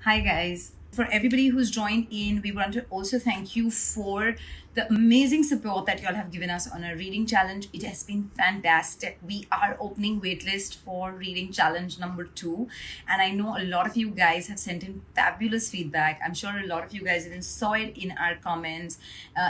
Hi, guys. For everybody who's joined in, we want to also thank you for the amazing support that you all have given us on our reading challenge. It has been fantastic. We are opening waitlist for reading challenge number 2, and I know a lot of you guys have sent in fabulous feedback. I'm sure a lot of you guys even saw it in our comments,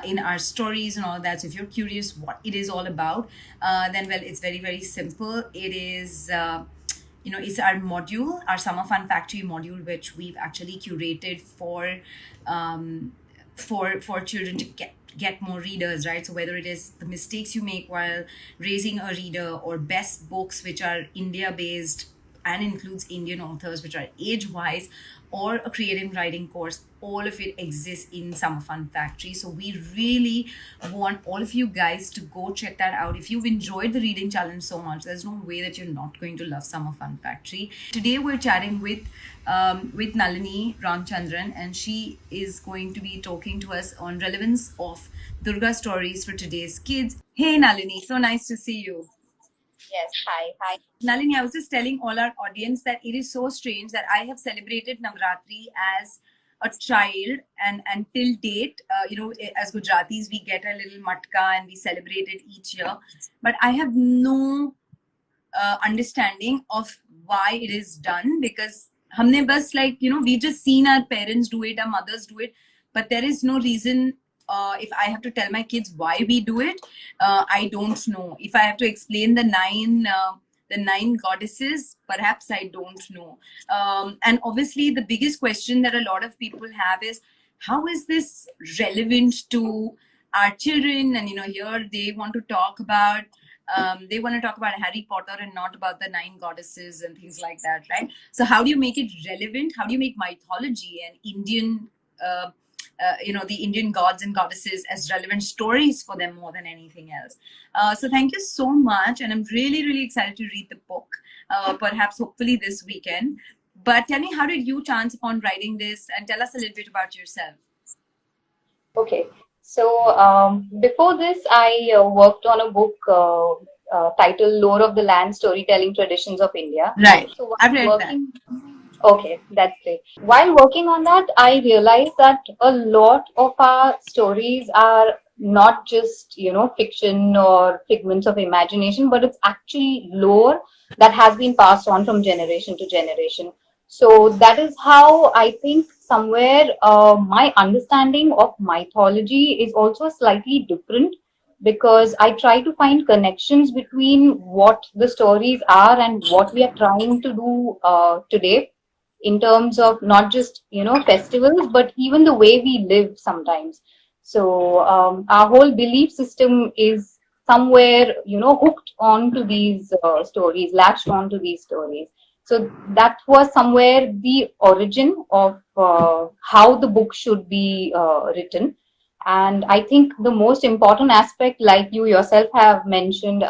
in our stories, and all that. So if you're curious what it is all about, then well, it's very very simple. It is. It's our module, our summer fun factory module, which we've actually curated for children to get more readers, right? So whether it is the mistakes you make while raising a reader, or best books which are India based and includes Indian authors which are age wise, or a creative writing course, all of it exists in Summer Fun Factory. So we really want all of you guys to go check that out. If you've enjoyed the reading challenge so much, there's no way that you're not going to love Summer Fun Factory. Today we're chatting with Nalini Ramachandran, and she is going to be talking to us on relevance of Durga stories for today's kids. Hey Nalini, so nice to see you. Yes, hi, hi. Nalini, I was just telling all our audience that it is so strange that I have celebrated Navratri as a child, and till date, as Gujaratis, we get a little matka and we celebrate it each year. But I have no understanding of why it is done, because हमने बस we've just seen our parents do it, our mothers do it, but there is no reason. If I have to tell my kids why we do it, I don't know. If I have to explain the nine goddesses, perhaps I don't know. And obviously, the biggest question that a lot of people have is, how is this relevant to our children? And here they want to talk about Harry Potter and not about the nine goddesses and things like that, right? So how do you make it relevant? How do you make mythology and Indian, the Indian gods and goddesses as relevant stories for them more than anything else? So thank you so much, and I'm really, really excited to read the book. Perhaps, hopefully, this weekend. But tell me, how did you chance upon writing this? And tell us a little bit about yourself. Okay. So before this, I worked on a book titled Lore of the Land Storytelling Traditions of India. Right. So I've while read that. working, okay, that's great. While working on that, I realized that a lot of our stories are not just, fiction or figments of imagination, but it's actually lore that has been passed on from generation to generation. So that is how I think somewhere my understanding of mythology is also slightly different, because I try to find connections between what the stories are and what we are trying to do today, in terms of not just festivals, but even the way we live sometimes. So our whole belief system is somewhere hooked onto these stories, latched onto these stories. So that was somewhere the origin of how the book should be written. And I think the most important aspect, like you yourself have mentioned,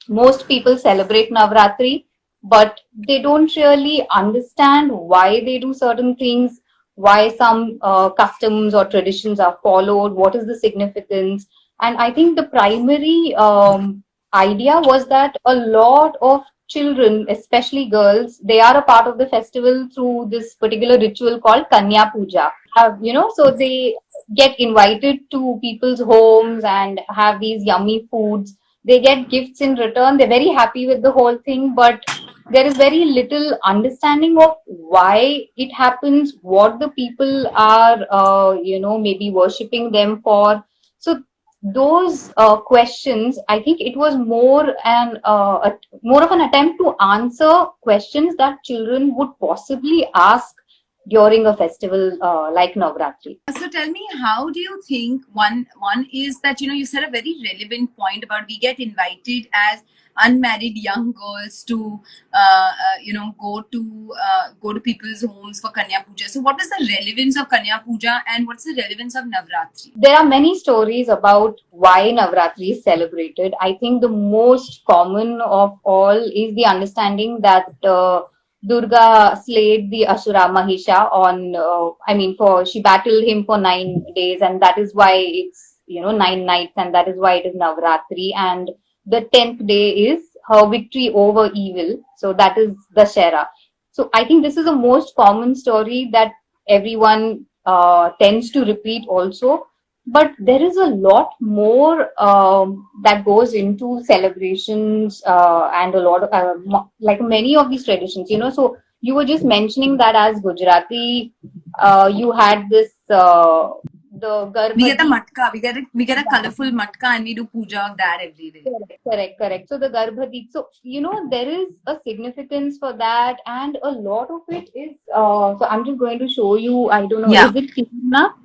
most people celebrate Navratri, but they don't really understand why they do certain things, why some customs or traditions are followed, what is the significance. And I think the primary idea was that a lot of children, especially girls, they are a part of the festival through this particular ritual called Kanya Puja. So they get invited to people's homes and have these yummy foods. They get gifts in return. They're very happy with the whole thing, but there is very little understanding of why it happens, what the people are maybe worshipping them for. So those questions, I think it was more of an attempt to answer questions that children would possibly ask during a festival like Navratri. So tell me, how do you think one is that you said a very relevant point about we get invited as unmarried young girls to go to people's homes for Kanya Puja. So what is the relevance of Kanya Puja and what's the relevance of Navratri? There are many stories about why Navratri is celebrated. I think the most common of all is the understanding that Durga slayed the Asura Mahisha she battled him for 9 days, and that is why it's 9 nights, and that is why it is Navratri. And the 10th day is her victory over evil. So that is Dashera. So I think this is the most common story that everyone tends to repeat also. But there is a lot more that goes into celebrations and a lot of like many of these traditions, So you were just mentioning that as Gujarati, you had this the We get a Garbhadi. matka. We get a colorful matka, and we do puja of that every day. Correct. So the Garbhadi. So, there is a significance for that, and a lot of it is. So I'm just going to show you. I don't know. Yeah. Is it Krishna?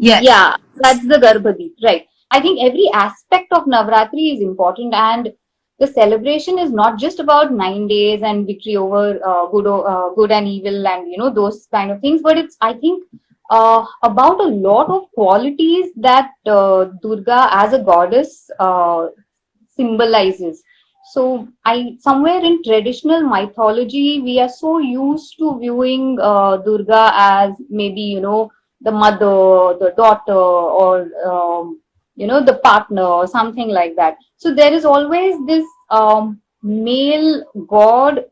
Yes. Yeah, that's the Garbhadi, right? I think every aspect of Navratri is important, and the celebration is not just about 9 days and victory over good and evil, and those kind of things. But it's, I think, about a lot of qualities that Durga as a goddess symbolizes. So, I somewhere in traditional mythology, we are so used to viewing Durga as maybe the mother, the daughter, or the partner, or something like that. So there is always this male god,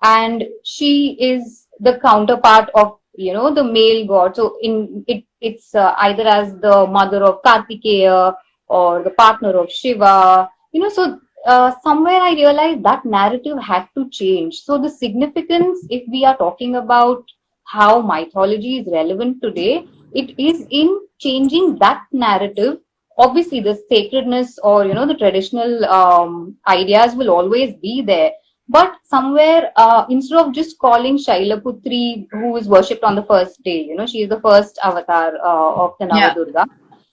and she is the counterpart of the male god. So it's either as the mother of Kartikeya or the partner of Shiva. So somewhere I realized that narrative had to change. So the significance, if we are talking about how mythology is relevant today, it is in changing that narrative. Obviously, the sacredness or the traditional ideas will always be there, but somewhere instead of just calling Shailaputri, who is worshipped on the first day, she is the first avatar of the Nava Yeah. Durga.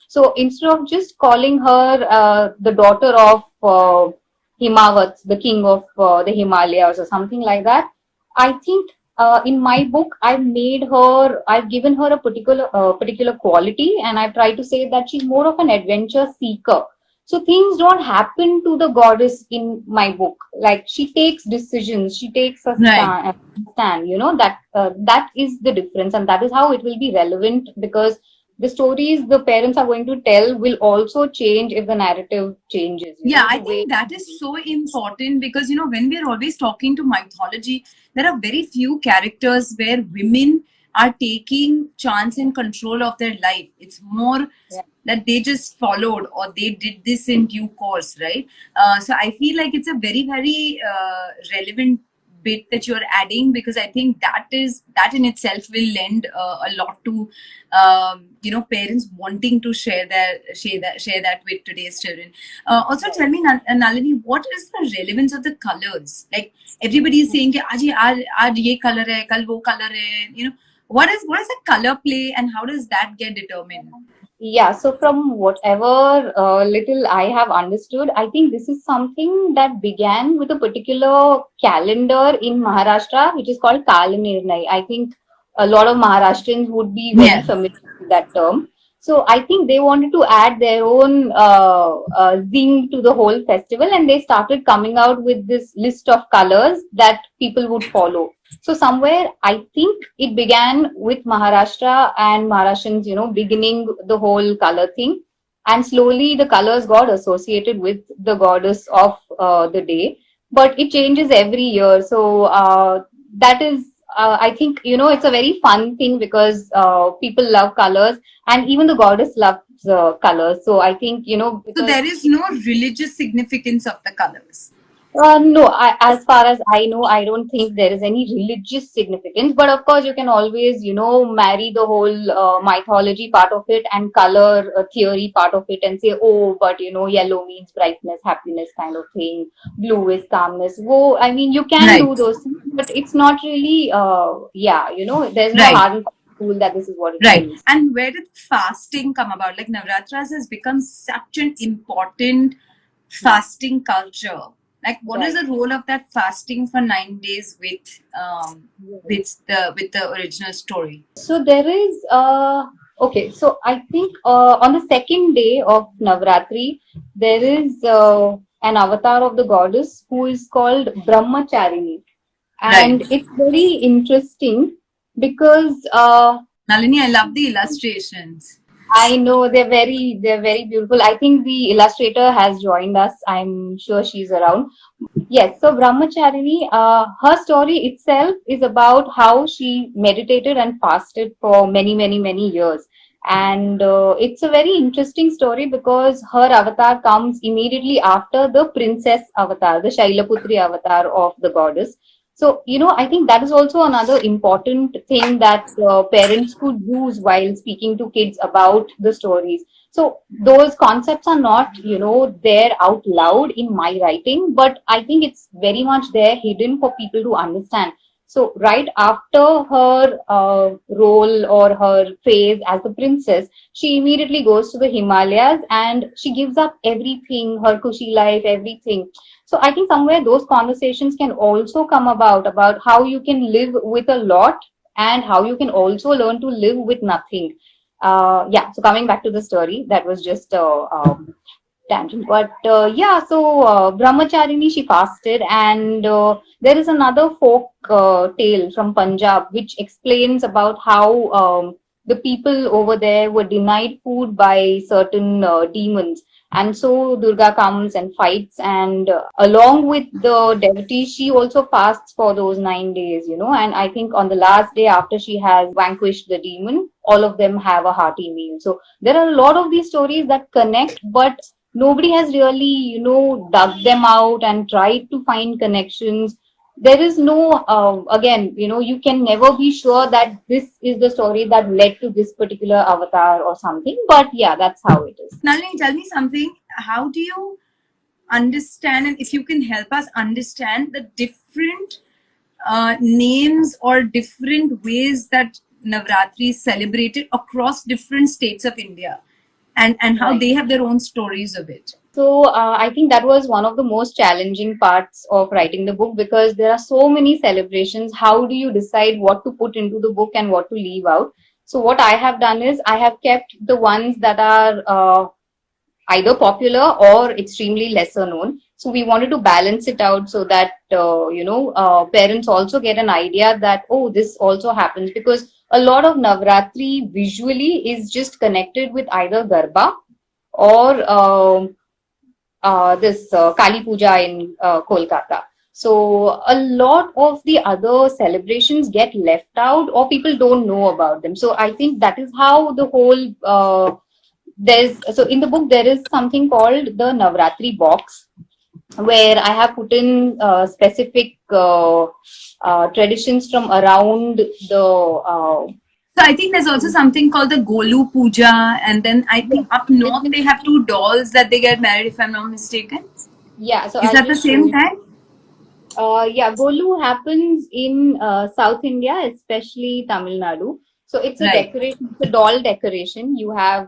So instead of just calling her the daughter of Himawat, the king of the Himalayas or something like that, I think in my book I've given her a particular quality, and I've tried to say that she's more of an adventure seeker. So things don't happen to the goddess in my book. Like, she takes decisions, she takes a Right. stand. That is the difference, and that is how it will be relevant, because the stories the parents are going to tell will also change if the narrative changes. Yeah, The I way. think that is so important because, when we're always talking to mythology, there are very few characters where women are taking chance and control of their life. It's more Yeah. that they just followed or they did this in due course, right? So I feel like it's a very, very relevant bit that you're adding, because I think that in itself will lend a lot to parents wanting to share that with today's children. Also, tell me, Nalini, what is the relevance of the colors? Like, everybody is saying, "Aaj ye color hai, kal wo color hai." What is the color play, and how does that get determined? Yeah, so from whatever little I have understood, I think this is something that began with a particular calendar in Maharashtra, which is called Kalanirnai. I think a lot of Maharashtrians would be very Yeah. familiar with that term. So I think they wanted to add their own zing to the whole festival, and they started coming out with this list of colors that people would follow. So somewhere I think it began with Maharashtra and Maharashtrians, beginning the whole color thing. And slowly the colors got associated with the goddess of the day. But it changes every year. So that is, I think, it's a very fun thing, because people love colors, and even the goddess loves colors. So I think, So because there is no religious significance of the colors. no, as far as I know, I don't think there is any religious significance. But of course, you can always, marry the whole mythology part of it and color theory part of it, and say, oh, but yellow means brightness, happiness, kind of thing. Blue is calmness. Whoa, I mean, you can Right. do those things, but it's not really, yeah, there's no Right. hard and fast rule that this is what it Right. means. And where did fasting come about? Like, Navratras has become such an important fasting culture. Like, what is Right. the role of that fasting for 9 days with the original story? So there is okay. So I think on the second day of Navratri, there is an avatar of the goddess who is called Brahmacharini, Right. and it's very interesting because Nalini, I love the illustrations. I know they're very beautiful. I think the illustrator has joined us. I'm sure she's around. Yes, so Brahmacharini, her story itself is about how she meditated and fasted for many, many, many years. And it's a very interesting story because her avatar comes immediately after the princess avatar, the Shailaputri avatar of the goddess. So, I think that is also another important thing that parents could use while speaking to kids about the stories. So those concepts are not, there out loud in my writing, but I think it's very much there hidden for people to understand. So right after her role or her phase as the princess, she immediately goes to the Himalayas and she gives up everything, her cushy life, everything. So I think somewhere those conversations can also come about how you can live with a lot and how you can also learn to live with nothing. Yeah, so coming back to the story, that was just tangent. But yeah, so Brahmacharini, she fasted, and there is another folk tale from Punjab which explains about how the people over there were denied food by certain demons. And so Durga comes and fights, and along with the devotee, she also fasts for those 9 days, And I think on the last day, after she has vanquished the demon, all of them have a hearty meal. So there are a lot of these stories that connect, but nobody has really, dug them out and tried to find connections. There is no, again, you can never be sure that this is the story that led to this particular avatar or something. But yeah, that's how it is. Nalini, tell me something. How do you understand, and if you can help us understand the different names or different ways that Navratri is celebrated across different states of India, and how Right. they have their own stories of it. So I think that was one of the most challenging parts of writing the book because there are so many celebrations. How do you decide what to put into the book and what to leave out? So what I have done is I have kept the ones that are either popular or extremely lesser known. So we wanted to balance it out so that parents also get an idea that, oh, this also happens, because a lot of Navratri visually is just connected with either Garba or this Kali Puja in Kolkata. So a lot of the other celebrations get left out or people don't know about them. So I think that is how the whole there's so in the book there is something called the Navratri box where I have put in specific traditions from around the So I think there's also something called the Golu Puja, and then I think up north they have two dolls that they get married, if I'm not mistaken. yeah. So Is I'll that the just show same you. time? Yeah, Golu happens in South India, especially Tamil Nadu. So it's a Right. decoration, it's a doll decoration. You have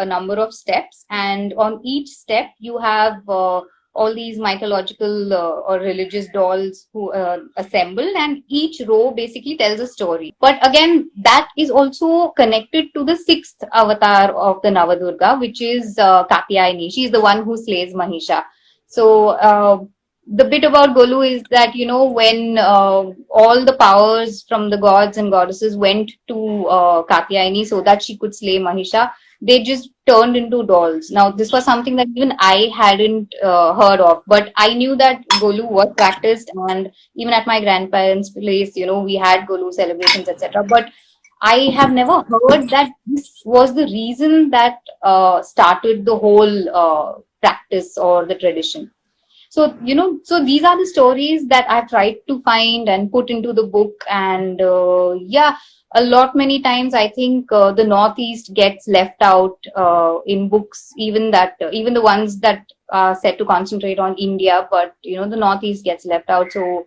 a number of steps, and on each step, you have all these mythological or religious dolls who assemble, and each row basically tells a story. But again, that is also connected to the sixth avatar of the Nava Durga, which is Katyayani. She's the one who slays Mahisha. So, the bit about Golu is that, when all the powers from the gods and goddesses went to Katyayani so that she could slay Mahisha, they just turned into dolls. Now, this was something that even I hadn't heard of, but I knew that Golu was practiced, and even at my grandparents' place, we had Golu celebrations, etc. But I have never heard that this was the reason that started the whole practice or the tradition. So so these are the stories that I've tried to find and put into the book. And yeah, a lot many times I think the Northeast gets left out in books, even the ones that are set to concentrate on India, but the Northeast gets left out. So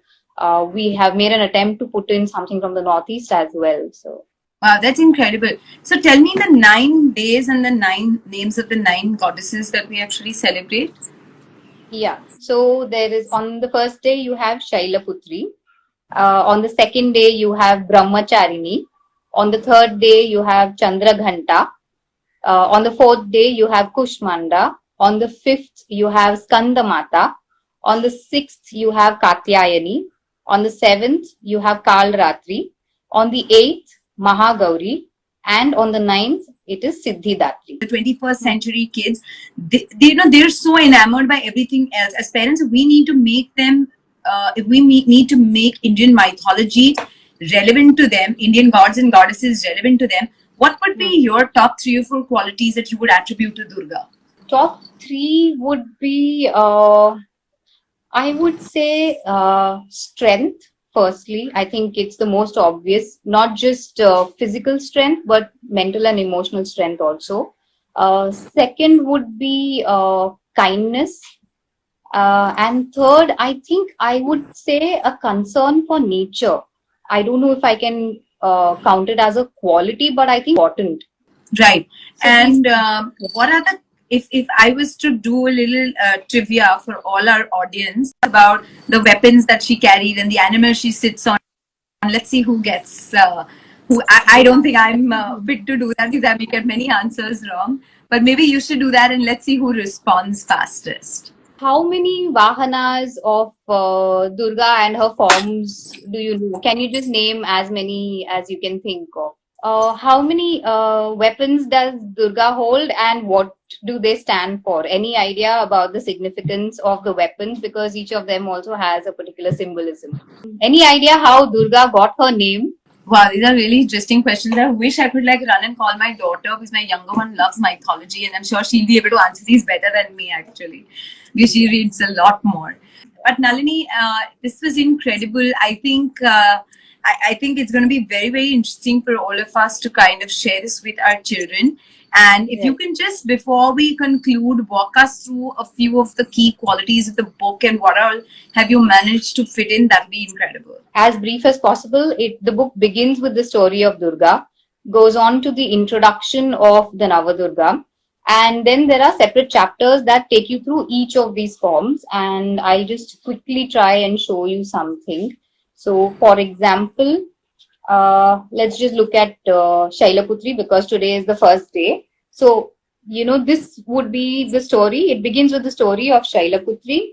we have made an attempt to put in something from the Northeast as well. So Wow, that's incredible. So tell me the 9 days and the 9 names of the 9 goddesses that we actually celebrate. yeah, so there is, on the first day you have Shailaputri. On the second day, you have Brahmacharini. On the third day, you have Chandraghanta. On the fourth day, you have Kushmanda. On the fifth, you have Skandamata. On the sixth, you have Katyayani. On the seventh, you have Kalratri. On the eighth, Mahagauri. And on the 9th, it is Siddhidatri. The 21st century kids, they're so enamored by everything else. As parents, we need to make them, if we need to make Indian mythology relevant to them, Indian gods and goddesses relevant to them, what would be your top 3 or 4 qualities that you would attribute to Durga? Top 3 would be, I would say, strength. Firstly, I think it's the most obvious, not just physical strength, but mental and emotional strength also. Second would be kindness. And third, I think I would say a concern for nature. I don't know if I can count it as a quality, but I think important. Right. So And what are the, if I was to do a little trivia for all our audience about the weapons that she carried and the animal she sits on, let's see who gets, I don't think I'm fit to do that because I may get many answers wrong. But maybe you should do that and let's see who responds fastest. how many Vahanas of Durga and her forms do you know? Can you just name as many as you can think of? How many weapons does Durga hold and what do they stand for? Any idea about the significance of the weapons? Because each of them also has a particular symbolism. Any idea how Durga got her name? Wow, these are really interesting questions. I wish I could like run and call my daughter because my younger one loves mythology and I'm sure she'll be able to answer these better than me actually because she reads a lot more. But Nalini, this was incredible. I think it's going to be very, very interesting for all of us to kind of share this with our children. And if you can just, before we conclude, walk us through a few of the key qualities of the book and what all have you managed to fit in, that'd be incredible. As brief as possible, the book begins with the story of Durga, goes on to the introduction of the Nava Durga, and then there are separate chapters that take you through each of these forms. And I'll just quickly try and show you something. So, for example, let's just look at Shailaputri because today is the first day. So, this would be the story. It begins with the story of Shailaputri,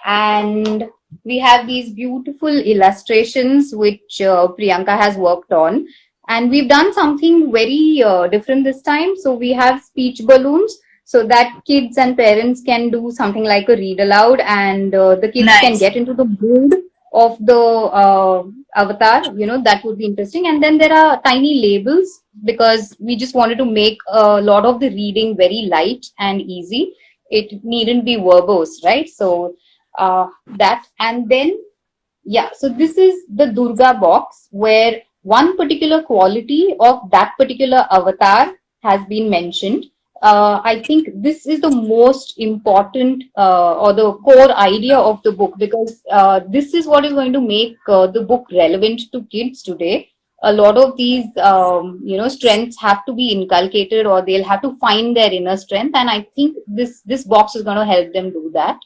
and we have these beautiful illustrations which Priyanka has worked on. And we've done something very different this time. So we have speech balloons so that kids and parents can do something like a read aloud and the kids can get into the mood of the avatar, that would be interesting. And then there are tiny labels because we just wanted to make a lot of the reading very light and easy. It needn't be verbose, right? So that, and then so this is the Durga box where one particular quality of that particular avatar has been mentioned. I think this is the most important or the core idea of the book because this is what is going to make the book relevant to kids today. A lot of these, strengths have to be inculcated or they'll have to find their inner strength. And I think this box is going to help them do that.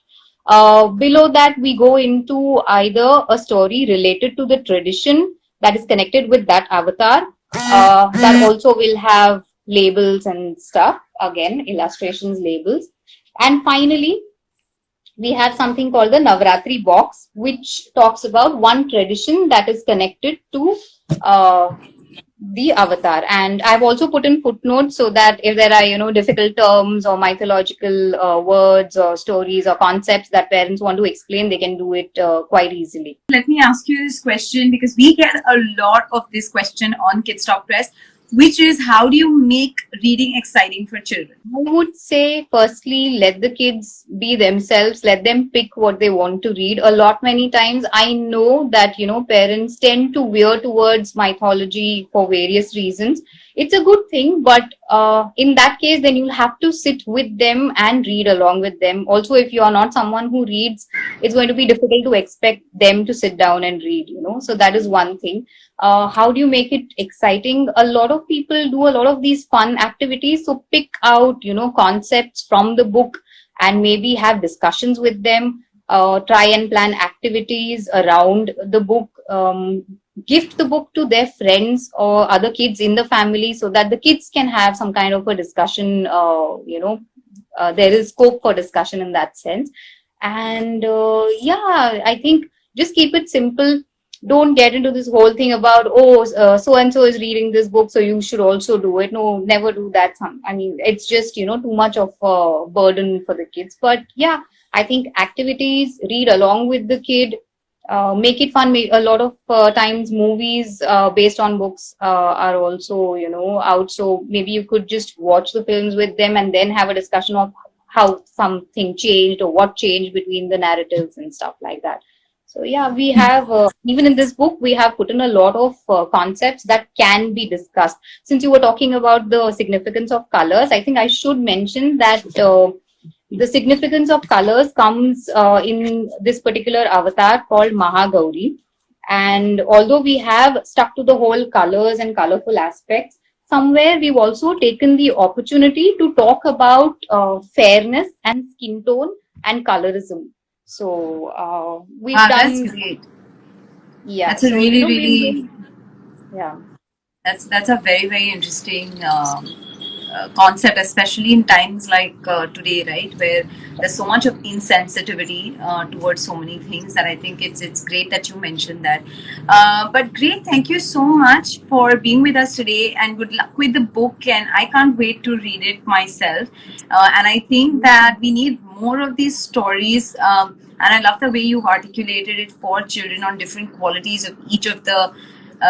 Below that, we go into either a story related to the tradition that is connected with that avatar. That also will have labels and stuff. Again, illustrations, labels. And finally, we have something called the Navaratri box, which talks about one tradition that is connected to the avatar. And I've also put in footnotes so that if there are difficult terms or mythological words or stories or concepts that parents want to explain, they can do it quite easily. Let me ask you this question because we get a lot of this question on Kidsstoppress, which is how do you make reading exciting for children? I would say firstly, let the kids be themselves, let them pick what they want to read. Many times I know that parents tend to veer towards mythology for various reasons. It's a good thing, but in that case then you'll have to sit with them and read along with them. Also, if you are not someone who reads, it's going to be difficult to expect them to sit down and read, so that is one thing. How do you make it exciting? A lot of people do a lot of these fun activities. So pick out, concepts from the book and maybe have discussions with them. Try and plan activities around the book. Gift the book to their friends or other kids in the family so that the kids can have some kind of a discussion. There is scope for discussion in that sense. And I think just keep it simple. don't get into this whole thing about, oh, so and so is reading this book, so you should also do it. No, never do that. I mean, it's just, too much of a burden for the kids. But yeah, I think activities, read along with the kid, make it fun. A lot of times movies based on books are also, out. So maybe you could just watch the films with them and then have a discussion of how something changed or what changed between the narratives and stuff like that. So yeah, we have, even in this book, we have put in a lot of concepts that can be discussed. Since you were talking about the significance of colors, I think I should mention that the significance of colors comes in this particular avatar called Mahagauri. And although we have stuck to the whole colors and colorful aspects, somewhere we've also taken the opportunity to talk about fairness and skin tone and colorism. So we've That's done, great. yeah. That's a So really, we've really, been, yeah, that's a very, very interesting concept, especially in times like today, right, where there's so much of insensitivity towards so many things, that I think it's great that you mentioned that. But great, thank you so much for being with us today, and good luck with the book. And I can't wait to read it myself. And I think that we need more of these stories. And I love the way you've articulated it for children on different qualities of each of the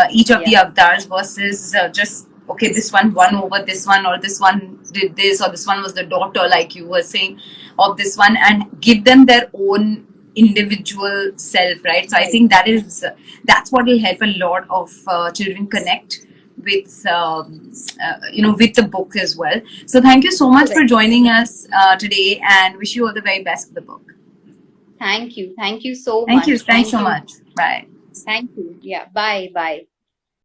yeah, avatars versus just okay, this one won over this one, or this one did this, or this one was the daughter, like you were saying, of this one, and give them their own individual self, right? So I right, think that's what will help a lot of children connect with with the book as well. So thank you so much for correct. joining us today, and wish you all the very best for the book. Thank you so Thank you, much. thanks Thank so you, much. Bye. thank you. Yeah, bye, bye.